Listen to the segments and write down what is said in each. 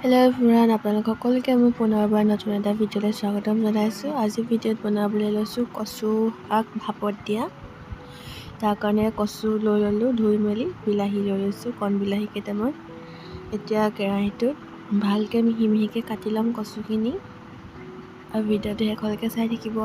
Hello' everyone, আপোনালোক সকলোকে মই পুনৰবাৰ নতুন এটা ভিডিঅ'লৈ স্বাগতম জনাইছোঁ। আজি ভিডিঅ'ত বনাবলৈ লৈছোঁ কচু শাক ভাপত দিয়া। তাৰ কাৰণে কচু লৈ ল'লোঁ, ধুই মেলি বিলাহী লৈ লৈছোঁ, কণ বিলাহী কেইটামান। এতিয়া কেৰাহীটোত ভালকৈ মিহি মিহিকৈ কাটি ল'ম কচুখিনি আৰু ভিডিঅ'টো শেষলৈকে চাই থাকিব।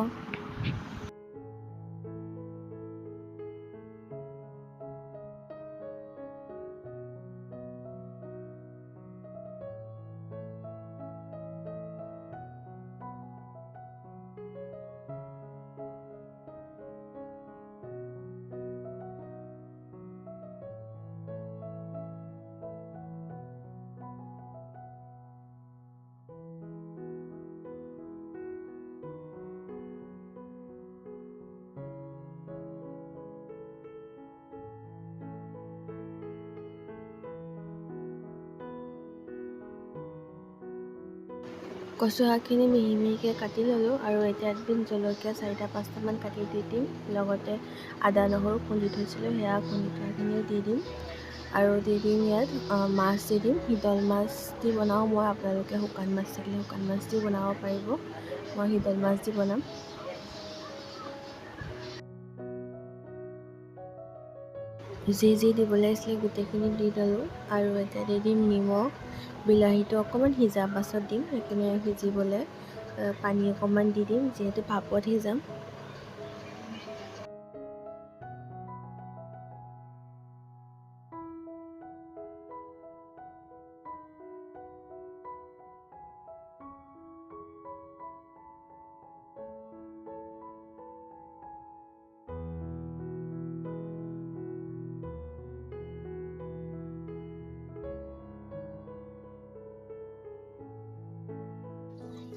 কচু শাকখিনি মিহি মিহিকৈ কাটি ল'লোঁ আৰু এতিয়া দিম জলকীয়া 4-5টামান কাটি দি দিম। লগতে আদা নহৰু খুন্দি থৈছিলোঁ, সেয়া খুন্দি থোৱাখিনিও দি দিম আৰু দি দিম ইয়াত মাছ দি দিম। শিদল মাছ দি বনাওঁ মই, আপোনালোকে শুকান মাছ থাকিলে শুকান মাছ দি বনাব পাৰিব। মই শিদল মাছ দি বনাম। যি দিবলৈ আহিছিলে গোটেইখিনি দি ল'লোঁ আৰু এতিয়া দি দিম নিমখ। বিলাহীটো অকণমান সিজাৰ পাছত দিম, সেইখিনি সিজিবলৈ পানী অকণমান দি দিম, যিহেতু ভাপত সিজাম।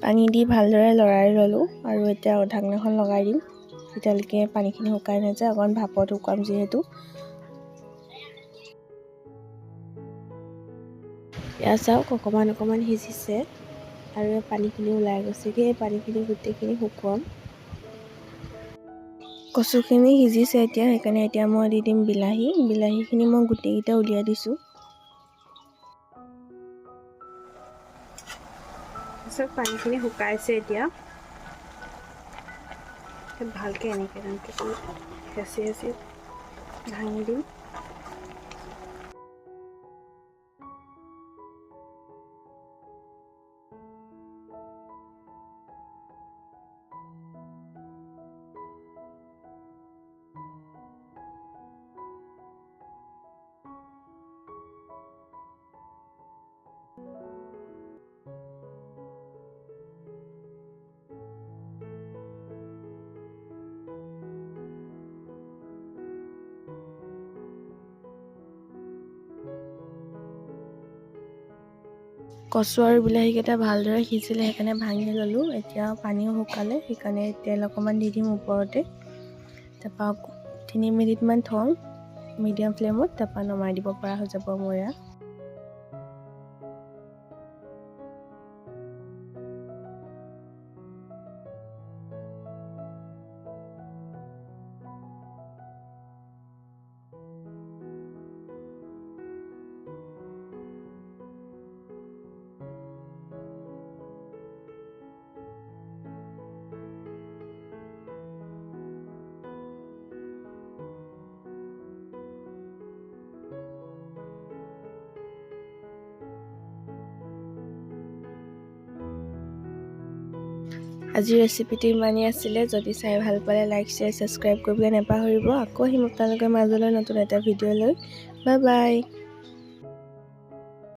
পানী দি ভালদৰে লৰাই ল'লোঁ আৰু এতিয়া ঢাকনাখন লগাই দিম যেতিয়ালৈকে পানীখিনি শুকাই নাযায়। অকণমান ভাপত শুকাম যিহেতু। এয়া চাওক, অকণমান সিজিছে আৰু পানীখিনি ওলাই গৈছেগৈ। এই পানীখিনি গোটেইখিনি শুকুৱাম। কচুখিনি সিজিছে সেইকাৰণে এতিয়া মই দি দিম বিলাহীখিনি মই গোটেইকেইটা উলিয়াই দিছোঁ। তাৰপিছত পানীখিনি শুকাইছে এতিয়া ভালকৈ এনেকৈ হেঁচি ভাঙি দিম। কচু আৰু বিলাহীকেইটা ভালদৰে সিজিলে, সেইকাৰণে ভাঙি ল'লোঁ। এতিয়া পানীও শুকালে, সেইকাৰণে তেল অকণমান দি দিম ওপৰতে। তাৰপৰা 3 মিনিটমান থওঁ মিডিয়াম ফ্লেমত, তাৰপৰা নমাই দিব পৰা হৈ যাব মোৰ এয়া। আজিৰ ৰেচিপিটো ইমানেই আছিলে। যদি চাই ভাল পালে লাইক, শ্বেয়াৰ, ছাবস্ক্ৰাইব কৰিবলৈ নাপাহৰিব। আকৌ আহিম আপোনালোকৰ মাজলৈ নতুন এটা ভিডিঅ' লৈ। Bye bye.